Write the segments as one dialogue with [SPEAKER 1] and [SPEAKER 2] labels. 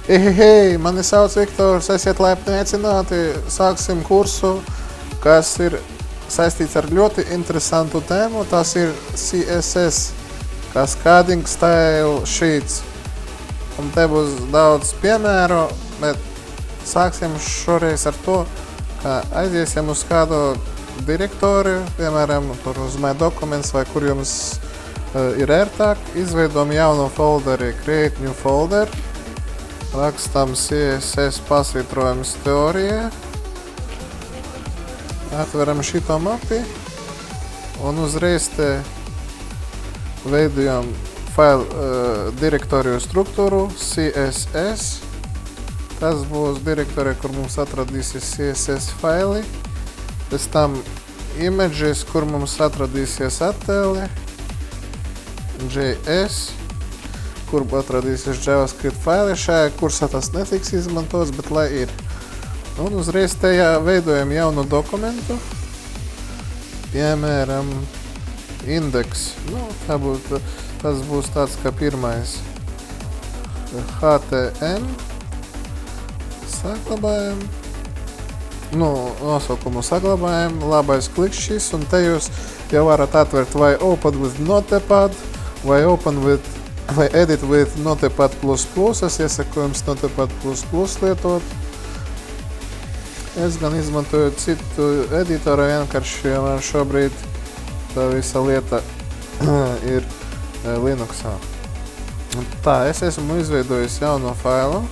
[SPEAKER 1] Hei, mani sauc Viktors, esiet laipni aicināti, sāksim kursu, kas ir saistīts ar ļoti interesantu tēmu, tas ir CSS, Cascading Style Sheets. Un te būs daudz piemēru, bet sāksim šoreiz ar to, ka aiziesim uz kādu direktoriju, piemēram, tur uz My Documents vai kur jums ir ērtāk, izveidom jaunu folderi, Create New Folder, rakstam CSS pasvītrojums teorijā, atveram šito mapi un uzreiz te veidojam failu direktoriju struktūru CSS. Tas būs direktorija, kur mums atradīsies CSS faili, pēc tam images, kur mums atradīsies attēli, JS, kur atradīsies JavaScript faili. Šajā kursā tas netiks izmantots, bet lai ir. Un uzreiz tajā veidojam jaunu dokumentu, piemēram, indeks. Tas būs tāds kā pirmais. HTM. Saglabājam. Nosaukumu saglabājam. Labais klikšķis, un te jūs jau varat atvērt vai Open with Notepad, vai Edit with Notepad++. Es iesaku jums Notepad++ lietot. Es gan izmantoju citu editoru, vienkārši man šobrīd tā visa lieta ir Linuxā. Tā, es esmu izveidojis jaunu failu.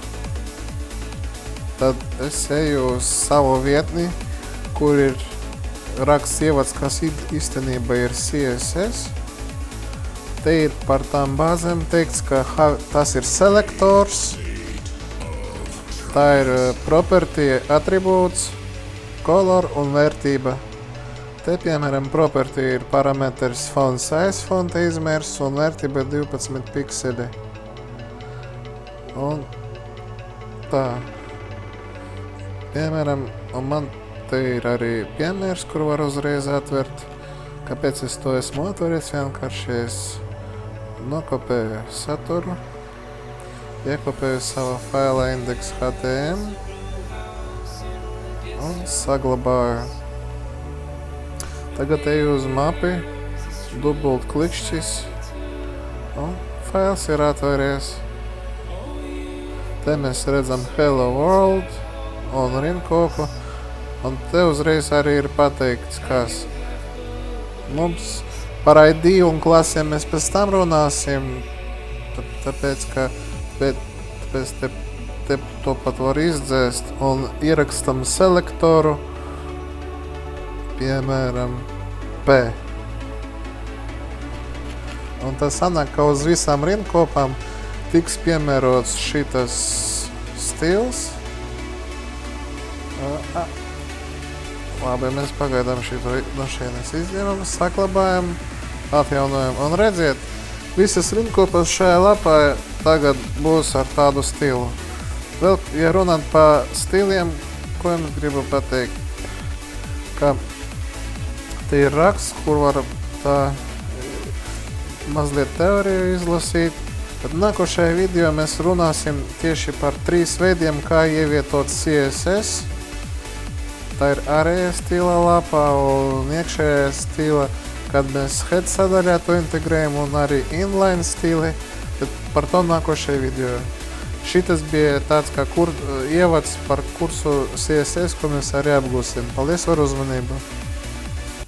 [SPEAKER 1] Tad es eju uz savu vietni, kur ir raksts ievads, kas īstenībā ir CSS. Te ir par tām bāzēm teikts, ka tas ir selektors, tā ir property attribūts, color un vērtība. Te, piemēram, property ir parametrs font size, fonta izmērs un vērtība 12 pikseli. Un tā. Piemēram, un man te ir arī piemērs, kur var uzreiz atvert. Kāpēc es to esmu atveris? Vienkārši es nokopēju saturu, iekopēju savu faila indeksu HTM un saglabāju. Tagad eju uz mapi, dubult klikšķis un fails ir atveries. Te mēs redzam Hello World un rinkoku, un te uzreiz arī ir pateikts, kas mums par ID un klasēm mēs pēc tam runāsim, tāpēc, ka te to pat var izdzēst un ierakstam selektoru, piemēram, P. Un tas sanāk, ka uz visām rinkopām tiks piemērots šitas stils. Labi, mēs pagaidām šito no šeit izņemam, saglabājam, atjaunojam. Un redziet, visas rinkopas šajā lapā tagad būs ar tādu stilu. Vēl, ja runāt pa stiliem, ko jums gribu pateikt, ka te ir raksts, kur var tā mazliet teoriju izlasīt. Tad nākošajā video mēs runāsim tieši par 3 veidiem, kā ievietot CSS. Tā ir ārējā stila lapā un iekšējā stila, kad mēs head sadaļā to integrējam, un arī inline stili, bet par to nākošajā video. Šitas bija tāds kā ievads par kursu CSS, ko mēs arī apgūsim. Paldies par uzmanību!